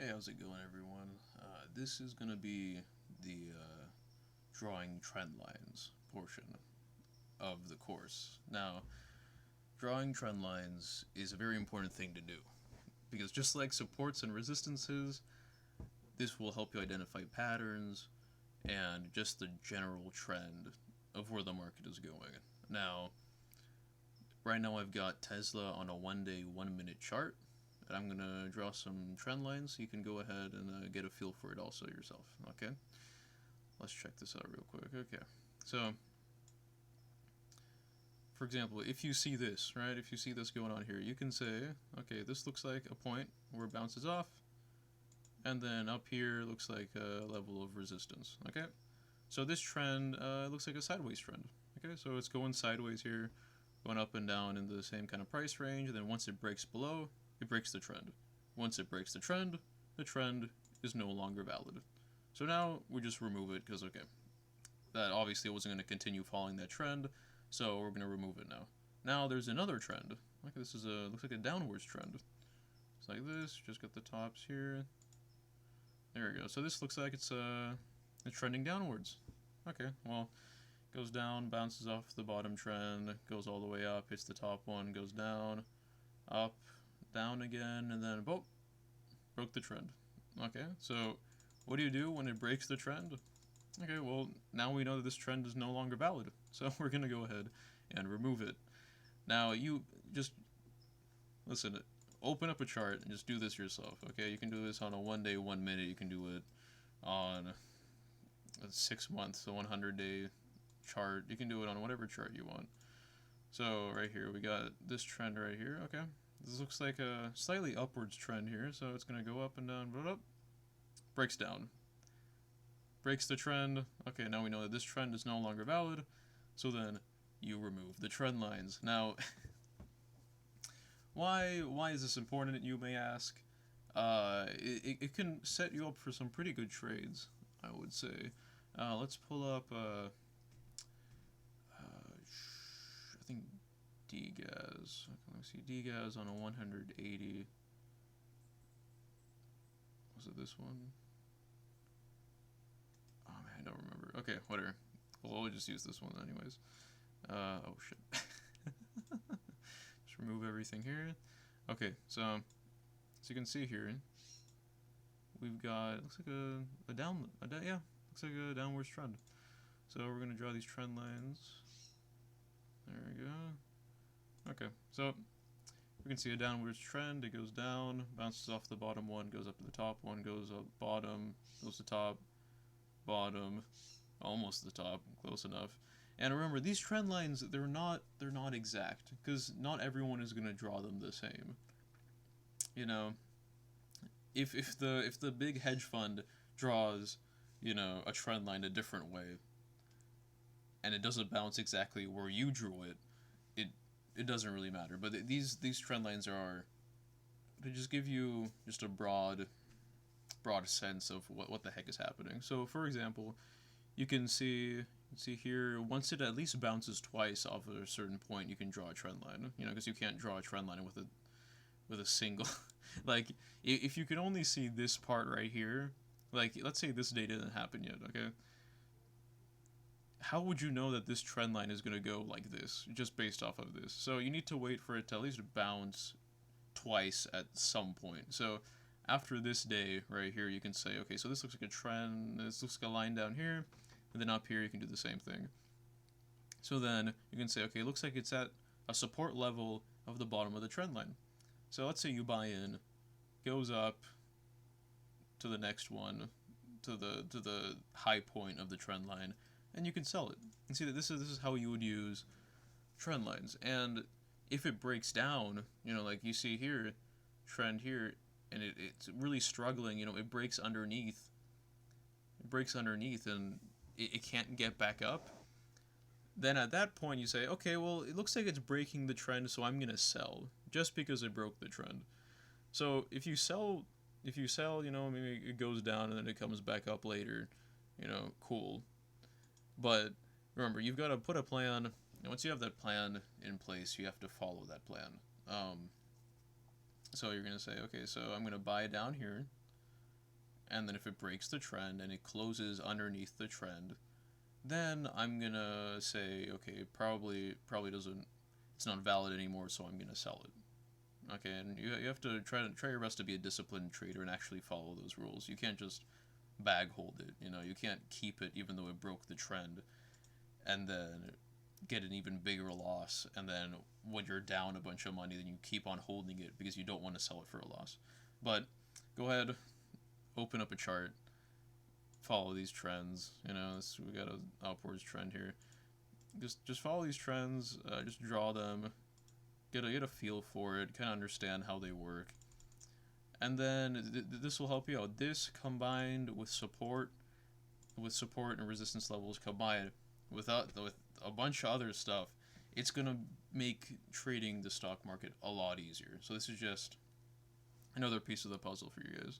Hey, how's it going, everyone? This is going to be the drawing trend lines portion of the course. Now, drawing trend lines is a very important thing to do because just like supports and resistances, this will help you identify patterns and just the general trend of where the market is going. Now, right now I've got Tesla on a 1 day, 1 minute chart, and I'm going to draw some trend lines so you can go ahead and get a feel for it also yourself. Okay? Let's check this out real quick. Okay. So, for example, if you see this, right, if you see this going on here, you can say, okay, this looks like a point where it bounces off, and then up here looks like a level of resistance. Okay? So this trend looks like a sideways trend. Okay, so it's going sideways here, going up and down in the same kind of price range, and then once it breaks below, it breaks the trend. Once it breaks the trend is no longer valid. So now we just remove it because, okay, that obviously wasn't going to continue following that trend, so we're going to remove it now. Now there's another trend. Look, this is looks like a downwards trend. It's like this, just got the tops here. There we go. So this looks like it's trending downwards. Okay, well, goes down, bounces off the bottom trend, goes all the way up, hits the top one, goes down, up, down again, and then boom, broke the trend. Okay, so what do you do when it breaks the trend? Okay, well, now we know that this trend is no longer valid, so we're going to go ahead and remove it. Now, you just, listen, open up a chart and just do this yourself, okay? You can do this on a 1 day, 1 minute, you can do it on a 6 month, a 100-day chart, you can do it on whatever chart you want. So right here, we got this trend right here, okay? This looks like a slightly upwards trend here, so it's going to go up and down, but up, breaks down. Breaks the trend. Okay, now we know that this trend is no longer valid, so then you remove the trend lines. Now, why is this important, you may ask? It can set you up for some pretty good trades, I would say. Let's pull up, I think DGAS. Okay, let me see, DGAS on a 180. Was it this one? Oh man, I don't remember. Okay, whatever. Well, we'll just use this one anyways. Oh shit. Just remove everything here. Okay, so as you can see here, we've got, looks like yeah, looks like a downwards trend. So we're gonna draw these trend lines. There we go. Okay, so we can see a downwards trend. It goes down, bounces off the bottom one, goes up to the top one, goes up bottom, goes to top, bottom, almost the top, close enough. And remember, these trend lines, they're not exact, because not everyone is going to draw them the same. You know, if the big hedge fund draws, a trend line a different way, and it doesn't bounce exactly where you drew it, it doesn't really matter. But these trend lines are to just give you just a broad sense of what the heck is happening. So, for example, you can see here, once it at least bounces twice off of a certain point, you can draw a trend line. Because you can't draw a trend line with a single. Like, if you can only see this part right here, like, let's say this day didn't happen yet, okay? How would you know that this trend line is going to go like this, just based off of this? So you need to wait for it to at least bounce twice at some point. So after this day right here, you can say, okay, so this looks like a trend, this looks like a line down here, and then up here you can do the same thing. So then you can say, okay, it looks like it's at a support level of the bottom of the trend line. So let's say you buy in, goes up to the next one, to the high point of the trend line, and you can sell it. And see that this is how you would use trend lines. And if it breaks down, like you see here, trend here, and it's really struggling, it breaks underneath. It breaks underneath and it can't get back up. Then at that point you say, okay, well, it looks like it's breaking the trend, so I'm going to sell just because it broke the trend. So if you sell, maybe it goes down and then it comes back up later, cool. But remember, you've got to put a plan, and once you have that plan in place, you have to follow that plan. So you're going to say, okay, so I'm going to buy down here, and then if it breaks the trend and it closes underneath the trend, then I'm gonna say, okay, probably doesn't, it's not valid anymore, so I'm gonna sell it. Okay, and you have to try your best to be a disciplined trader and actually follow those rules. You can't just bag hold it. You can't keep it even though it broke the trend, and then get an even bigger loss. And then when you're down a bunch of money, then you keep on holding it because you don't want to sell it for a loss. But go ahead, open up a chart, follow these trends. We got an upwards trend here. Just follow these trends. Just draw them. Get a feel for it, kind of understand how they work, and then this will help you out. This combined with support and resistance levels, combined with a bunch of other stuff, it's gonna make trading the stock market a lot easier. So this is just another piece of the puzzle for you guys.